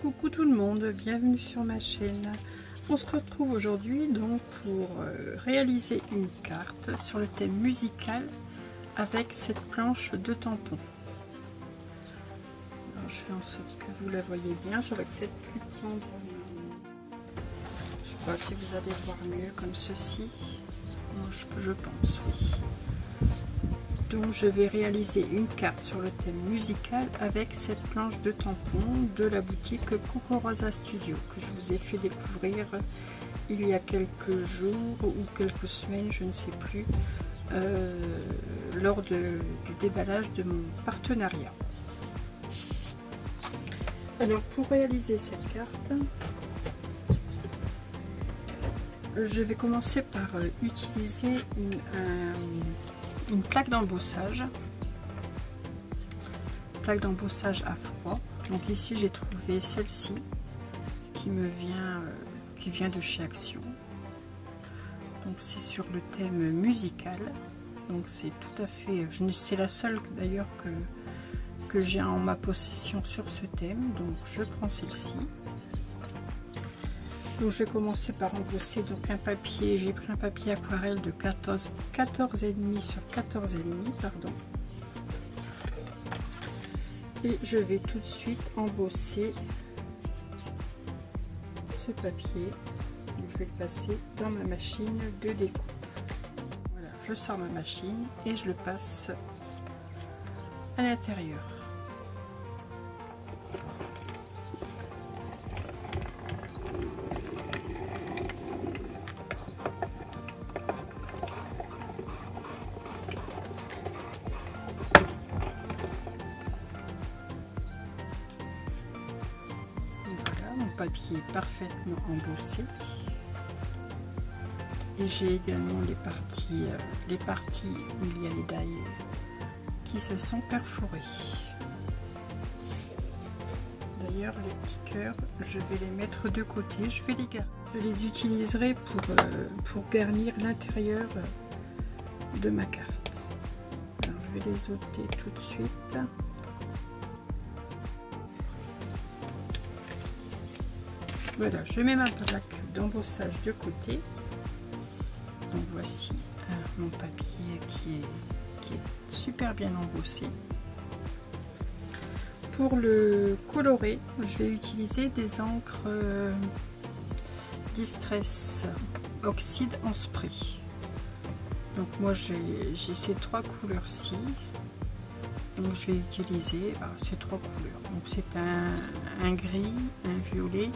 Coucou tout le monde, bienvenue sur ma chaîne. On se retrouve aujourd'hui donc pour réaliser une carte sur le thème musical avec cette planche de tampon. Alors, je fais en sorte que vous la voyez bien. J'aurais peut-être pu prendre, je sais pas si vous allez voir mieux comme ceci. Moi, je pense oui. Donc je vais réaliser une carte sur le thème musical avec cette planche de tampon de la boutique Coco Rosa Studio que je vous ai fait découvrir il y a quelques jours ou quelques semaines, je ne sais plus, lors du déballage de mon partenariat. Alors pour réaliser cette carte, je vais commencer par utiliser une plaque d'embossage à froid. Donc ici j'ai trouvé celle-ci qui vient de chez Action. Donc c'est sur le thème musical, donc c'est tout à fait, c'est la seule d'ailleurs que j'ai en ma possession sur ce thème. Donc je prends celle-ci. Donc je vais commencer par embosser donc un papier. J'ai pris un papier aquarelle de 14,5 sur 14,5, pardon. Et je vais tout de suite embosser ce papier. Donc je vais le passer dans ma machine de découpe. Voilà, je sors ma machine et je le passe à l'intérieur. Papier parfaitement embossé et j'ai également les parties où il y a les dailles qui se sont perforées. D'ailleurs les petits cœurs, je vais les mettre de côté, je vais les garder. Je les utiliserai pour garnir l'intérieur de ma carte. Alors, je vais les ôter tout de suite. Voilà, je mets ma plaque d'embossage de côté. Donc voici mon papier qui est super bien embossé. Pour le colorer, je vais utiliser des encres Distress Oxyde en spray. Donc moi j'ai ces trois couleurs-ci. Donc je vais utiliser ces trois couleurs. Donc c'est un gris, un violet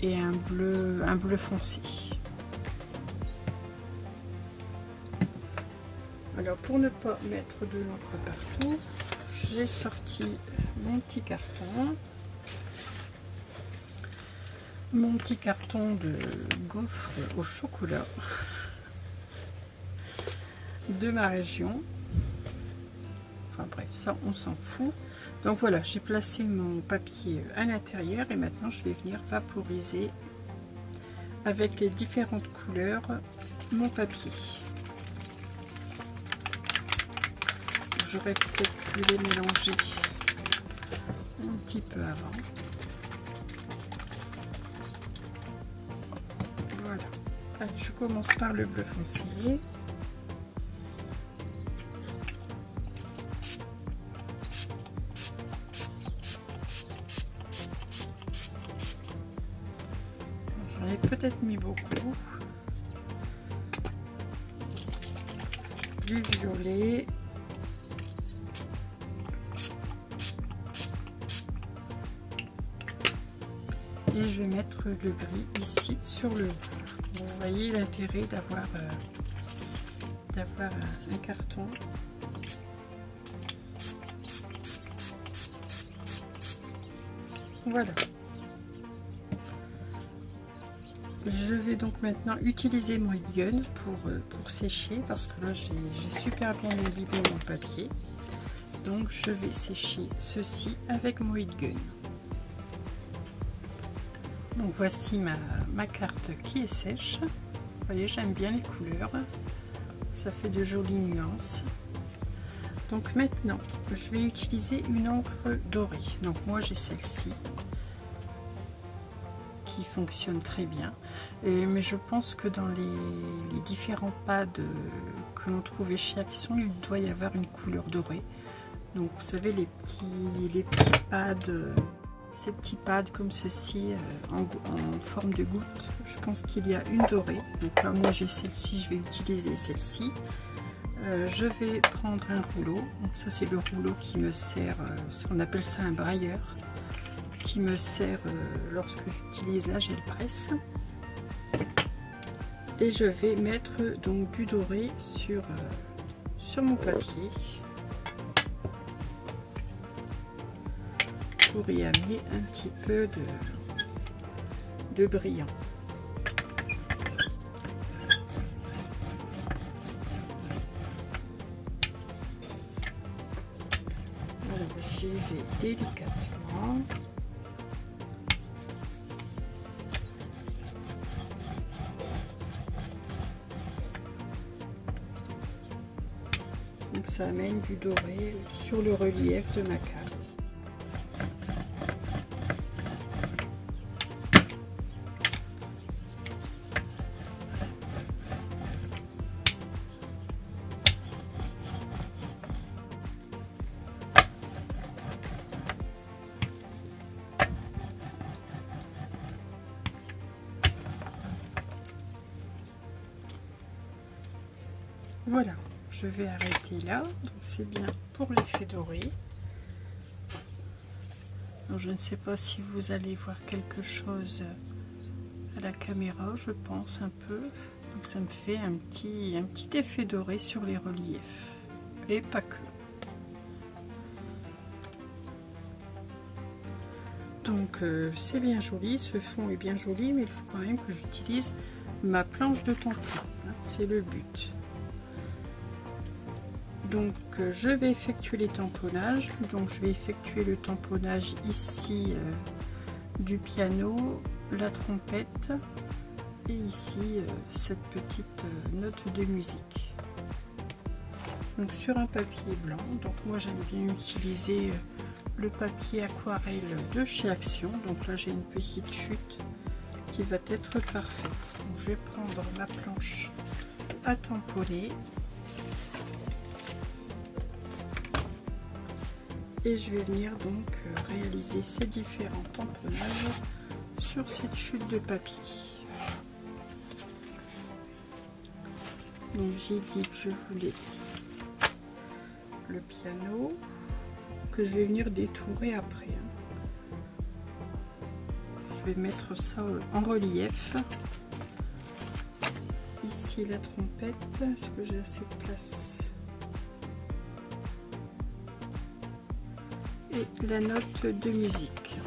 et un bleu foncé. Alors pour ne pas mettre de l'encre partout, j'ai sorti mon petit carton de gaufres au chocolat de ma région. Enfin bref, ça on s'en fout. Donc voilà, j'ai placé mon papier à l'intérieur et maintenant je vais venir vaporiser avec les différentes couleurs mon papier. J'aurais peut-être pu les mélanger un petit peu avant. Voilà. Allez, je commence par le bleu foncé. Peut-être mis beaucoup, du violet, et je vais mettre le gris ici sur le bout. Vous voyez l'intérêt d'avoir un carton. Voilà. Je vais donc maintenant utiliser mon heat gun pour sécher parce que là j'ai super bien imbibé mon papier. Donc je vais sécher ceci avec mon heat gun. Donc voici ma carte qui est sèche. Vous voyez, j'aime bien les couleurs. Ça fait de jolies nuances. Donc maintenant, je vais utiliser une encre dorée. Donc moi j'ai celle-ci. qui fonctionne très bien. Mais je pense que dans les différents pads que l'on trouvait chez Action, il doit y avoir une couleur dorée. Donc vous savez les petits pads, ces petits pads comme ceci en forme de goutte. Je pense qu'il y a une dorée. Donc là moi j'ai celle-ci, je vais utiliser celle-ci. Je vais prendre un rouleau. Donc ça c'est le rouleau qui me sert, on appelle ça un brailleur, qui me sert lorsque j'utilise la gel presse. Et je vais mettre donc du doré sur mon papier pour y amener un petit peu de brillant. Alors j'y vais délicatement. Donc ça amène du doré sur le relief de ma carte. Voilà, je vais arrêter là. Donc c'est bien pour l'effet doré. Alors, je ne sais pas si vous allez voir quelque chose à la caméra, je pense un peu. Donc ça me fait un petit effet doré sur les reliefs. Et pas que. Donc c'est bien joli, ce fond est bien joli, mais il faut quand même que j'utilise ma planche de tampon. Hein, c'est le but. Donc je vais effectuer les tamponnages. Donc je vais effectuer le tamponnage ici du piano, la trompette et ici cette petite note de musique. Donc sur un papier blanc. Donc moi j'aime bien utiliser le papier aquarelle de chez Action. Donc là j'ai une petite chute qui va être parfaite. Donc, je vais prendre ma planche à tamponner. Et je vais venir donc réaliser ces différents tamponnages sur cette chute de papier. Donc j'ai dit que je voulais le piano, que je vais venir détourer après. Je vais mettre ça en relief. Ici la trompette, est-ce que j'ai assez de place ? La note de musique.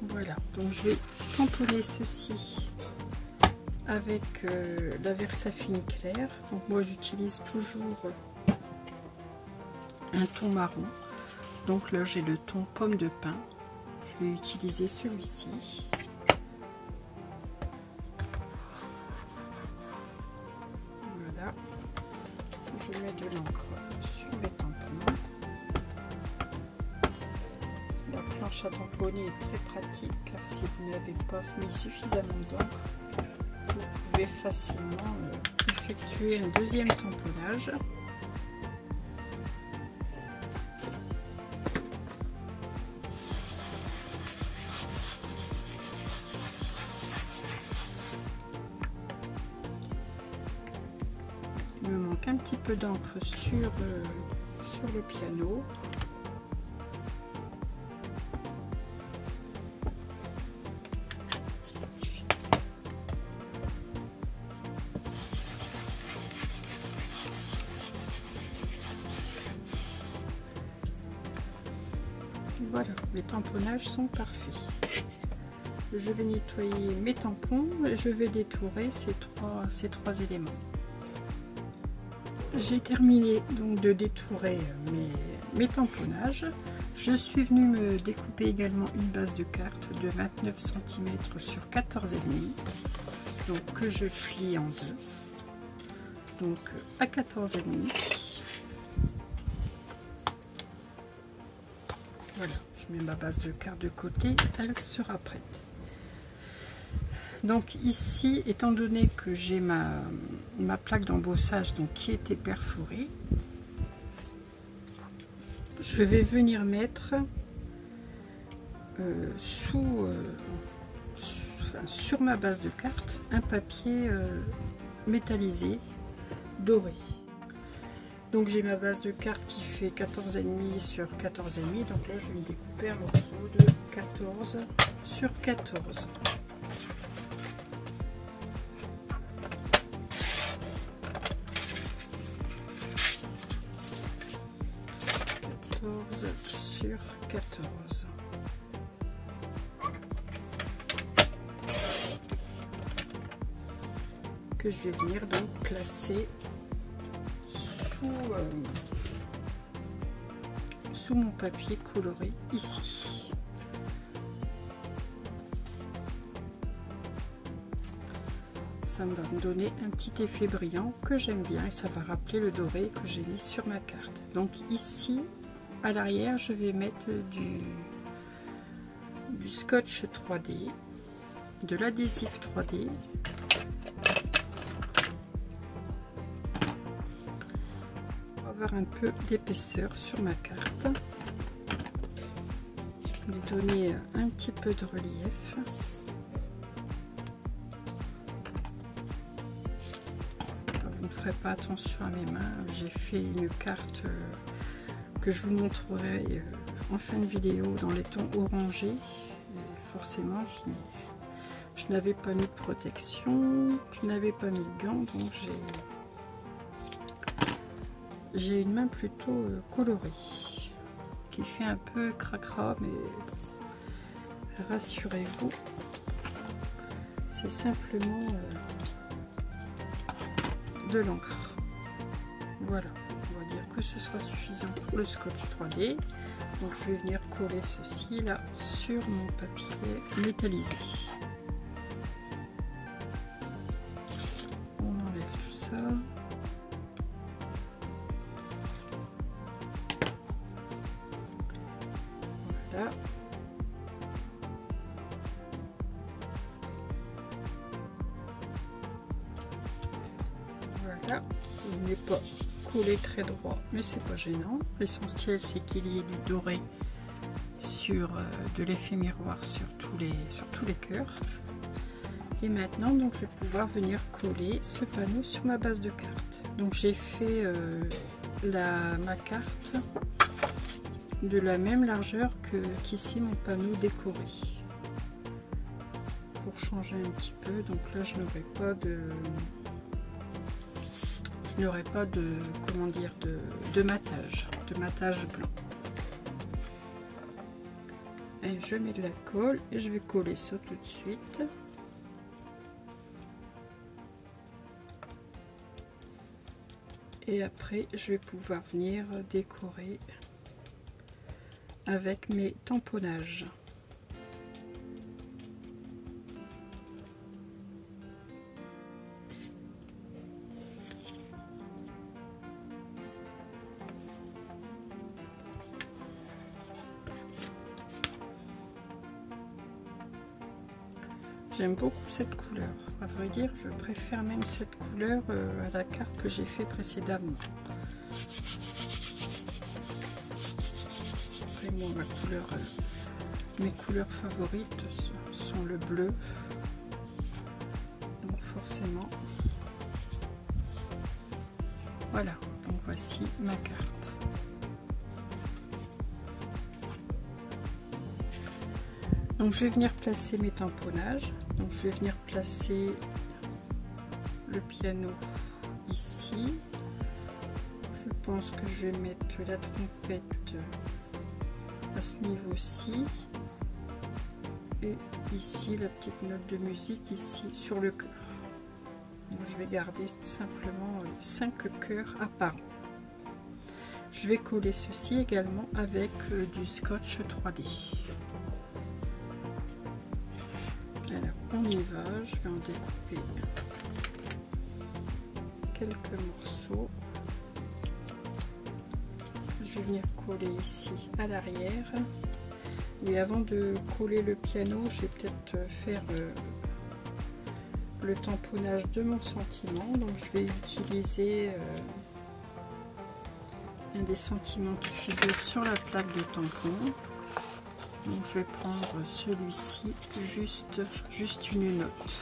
Voilà, donc je vais tamponner ceci avec la Versafine claire. Donc moi j'utilise toujours un ton marron. Donc là j'ai le ton pomme de pin. Je vais utiliser celui-ci. Voilà, je mets de l'encre sur mes tampons. La planche à tamponner est très pratique car si vous n'avez pas mis suffisamment d'encre, vous pouvez facilement effectuer un deuxième tamponnage. Il me manque un petit peu d'encre sur le piano. Voilà, les tamponnages sont parfaits. Je vais nettoyer mes tampons et je vais détourer ces trois éléments. J'ai terminé donc de détourer mes tamponnages. Je suis venue me découper également une base de carte de 29 cm sur 14,5, donc que je plie en deux. Donc à 14,5. Voilà, je mets ma base de carte de côté, elle sera prête. Donc ici, étant donné que j'ai ma plaque d'embossage qui était perforée, je vais venir mettre sur ma base de carte un papier métallisé doré. Donc j'ai ma base de carte qui fait 14,5 sur 14,5, donc là je vais me découper un morceau de 14 sur 14. Sur 14. Que je vais venir donc placer sous mon papier coloré ici. Ça va me donner un petit effet brillant que j'aime bien et ça va rappeler le doré que j'ai mis sur ma carte. Donc ici à l'arrière je vais mettre du scotch 3D, de l'adhésif 3D, pour avoir un peu d'épaisseur sur ma carte, lui donner un petit peu de relief. Vous ne ferez pas attention à mes mains, j'ai fait une carte que je vous montrerai en fin de vidéo dans les tons orangés. Et forcément je n'avais pas mis de protection, je n'avais pas mis de gants, donc j'ai une main plutôt colorée qui fait un peu cracra, mais rassurez-vous, c'est simplement de l'encre. Voilà, on va dire que ce sera suffisant pour le scotch 3D. Donc je vais venir coller ceci là sur mon papier métallisé. On enlève tout ça. Voilà. Voilà, il n'est pas collé très droit, mais c'est pas gênant. L'essentiel c'est qu'il y ait du doré sur de l'effet miroir sur tous les cœurs. Et maintenant donc je vais pouvoir venir coller ce panneau sur ma base de carte. Donc j'ai fait ma carte de la même largeur qu'ici mon panneau décoré. Pour changer un petit peu, donc là je n'aurai pas de comment dire de matage blanc. Et je mets de la colle et je vais coller ça tout de suite. Et après je vais pouvoir venir décorer avec mes tamponnages. J'aime beaucoup cette couleur, à vrai dire je préfère même cette couleur à la carte que j'ai fait précédemment. Après moi mes couleurs favorites sont le bleu, donc forcément voilà, donc voici ma carte. Donc je vais venir placer mes tamponnages. Donc je vais venir placer le piano ici. Je pense que je vais mettre la trompette à ce niveau-ci. Et ici la petite note de musique ici sur le cœur. Donc je vais garder simplement 5 cœurs apparents. Je vais coller ceci également avec du scotch 3D. On y va, je vais en découper quelques morceaux. Je je vais venir coller ici à l'arrière. Et avant de coller le piano, je vais peut-être faire le tamponnage de mon sentiment. Donc je vais utiliser un des sentiments qui figure sur la plaque de tampon. Donc je vais prendre celui-ci, juste une note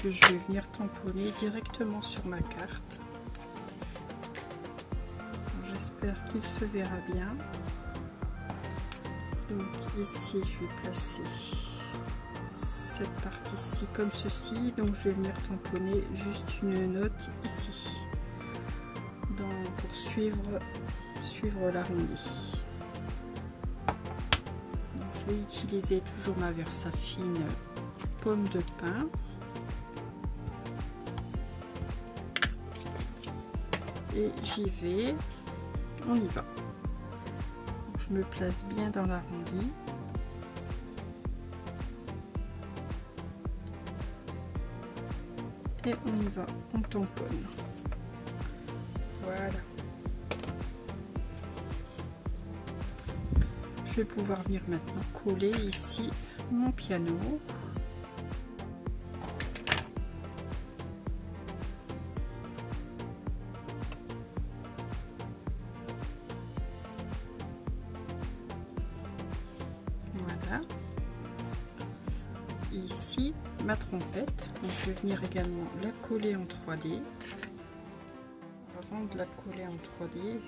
que je vais venir tamponner directement sur ma carte. J'espère qu'il se verra bien. Donc ici je vais placer cette partie-ci comme ceci. Donc je vais venir tamponner juste une note ici pour suivre l'arrondi. Je vais utiliser toujours ma Versafine pomme de pin. Et j'y vais, on y va. Je me place bien dans l'arrondi. Et on y va, on tamponne. Voilà. Je vais pouvoir venir maintenant coller ici mon piano. Voilà. Et ici ma trompette. Donc je vais venir également la coller en 3D. Avant de la coller en 3D,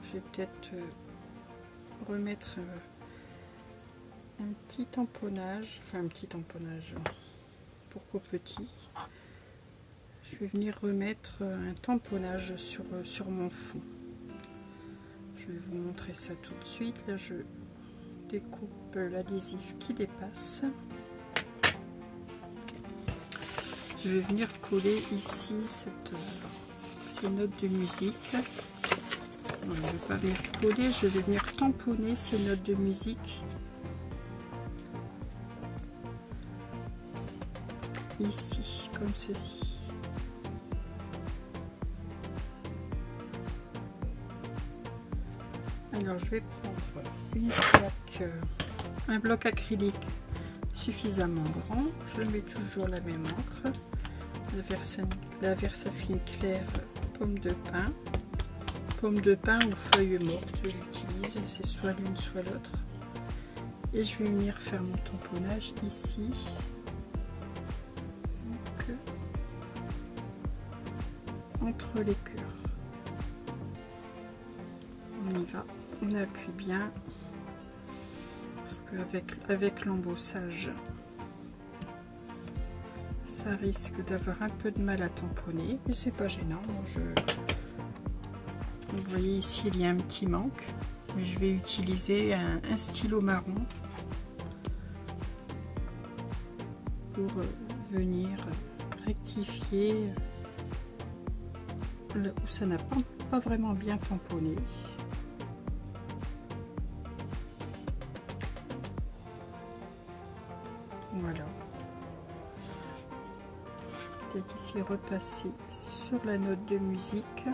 je vais peut-être remettre un petit tamponnage, pourquoi petit. Je vais venir remettre un tamponnage sur mon fond. Je vais vous montrer ça tout de suite. Là je découpe l'adhésif qui dépasse. Je vais venir coller ici ces notes de musique. Non, je ne vais pas venir coller, je vais venir tamponner ces notes de musique ici, comme ceci. Alors je vais prendre une plaque, un bloc acrylique suffisamment grand. Je mets toujours la même encre, la Versafine claire pomme de pin. Pomme de pin ou feuille morte, j'utilise, c'est soit l'une soit l'autre. Et je vais venir faire mon tamponnage ici. Donc, entre les cœurs. On y va, on appuie bien. Parce qu'avec l'embossage, ça risque d'avoir un peu de mal à tamponner. Mais c'est pas gênant. Vous voyez ici il y a un petit manque, mais je vais utiliser un stylo marron pour venir rectifier là où ça n'a pas vraiment bien tamponné. Voilà. Peut-être ici repasser sur la note de musique.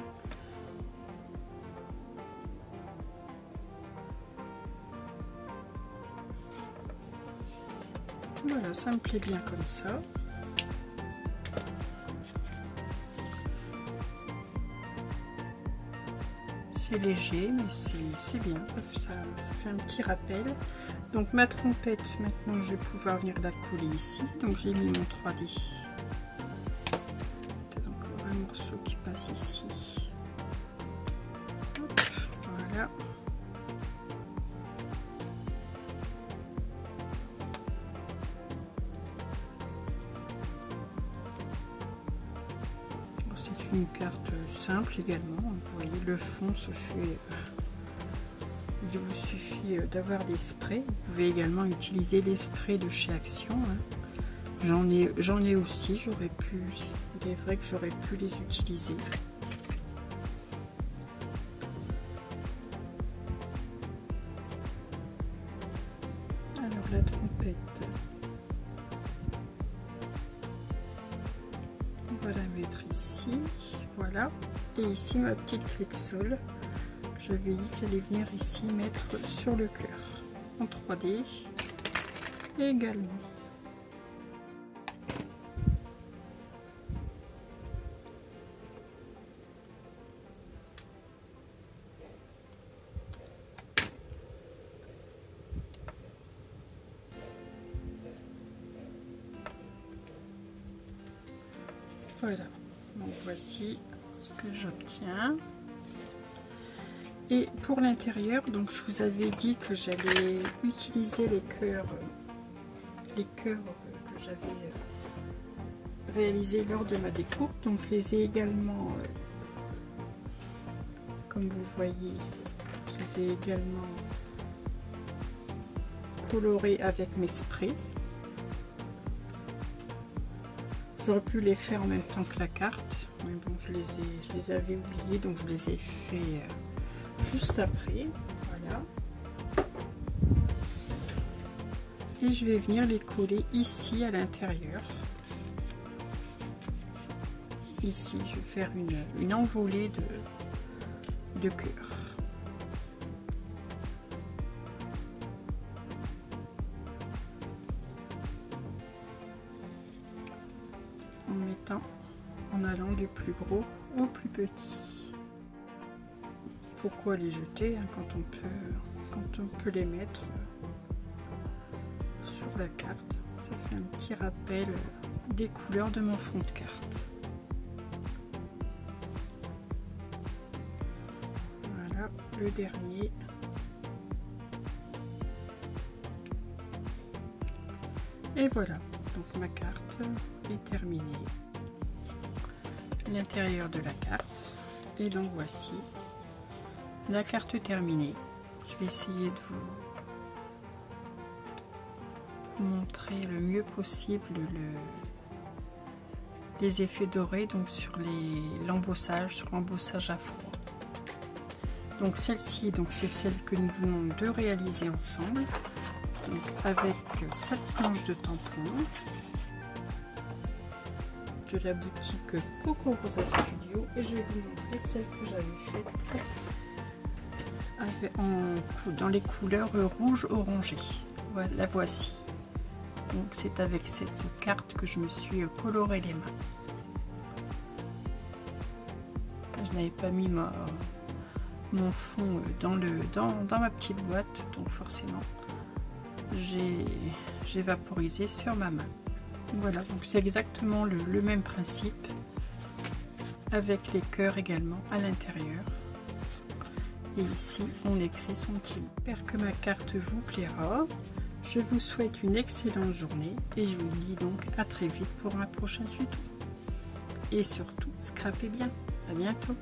Voilà, ça me plaît bien comme ça. C'est léger, mais c'est bien, ça fait un petit rappel. Donc ma trompette, maintenant je vais pouvoir venir la coller ici. Donc j'ai mis mon 3D. Peut-être encore un morceau qui passe ici. Hop, voilà. C'est une carte simple également. Vous voyez, le fond se fait. Il vous suffit d'avoir des sprays. Vous pouvez également utiliser les sprays de chez Action. J'en ai aussi. J'aurais pu. Il est vrai que j'aurais pu les utiliser. Alors la trompette. On va la mettre ici. Voilà. Et ici ma petite clé de sol. j'avais dit que j'allais venir ici mettre sur le cœur en 3D également. Voilà, donc voici ce que j'obtiens. Et pour l'intérieur, donc je vous avais dit que j'allais utiliser les cœurs que j'avais réalisés lors de ma découpe. Donc je les ai également, comme vous voyez, je les ai également colorés avec mes sprays. J'aurais pu les faire en même temps que la carte, mais bon, je les avais oubliés, donc je les ai fait juste après. Voilà. Et je vais venir les coller ici à l'intérieur. Ici, je vais faire une envolée de cœur. En allant du plus gros au plus petit. Pourquoi les jeter hein, quand on peut les mettre sur la carte? Ça fait un petit rappel des couleurs de mon fond de carte. Voilà le dernier. Et voilà, donc ma carte est terminée. L'intérieur de la carte, et donc voici la carte terminée. Je vais essayer de vous montrer le mieux possible les effets dorés donc sur l'embossage à froid. Donc celle-ci, donc c'est celle que nous venons de réaliser ensemble, donc avec cette planche de tampon de la boutique Coco Rosa Studio, et je vais vous montrer celle que j'avais faite dans les couleurs rouge orangé. Voilà, la voici. Donc c'est avec cette carte que je me suis coloré les mains. Je n'avais pas mis mon fond dans ma petite boîte, donc forcément j'ai vaporisé sur ma main. Voilà, donc c'est exactement le même principe, avec les cœurs également à l'intérieur. Et ici, on écrit son petit mot. J'espère que ma carte vous plaira. Je vous souhaite une excellente journée et je vous dis donc à très vite pour un prochain tuto. Et surtout, scrapez bien. À bientôt.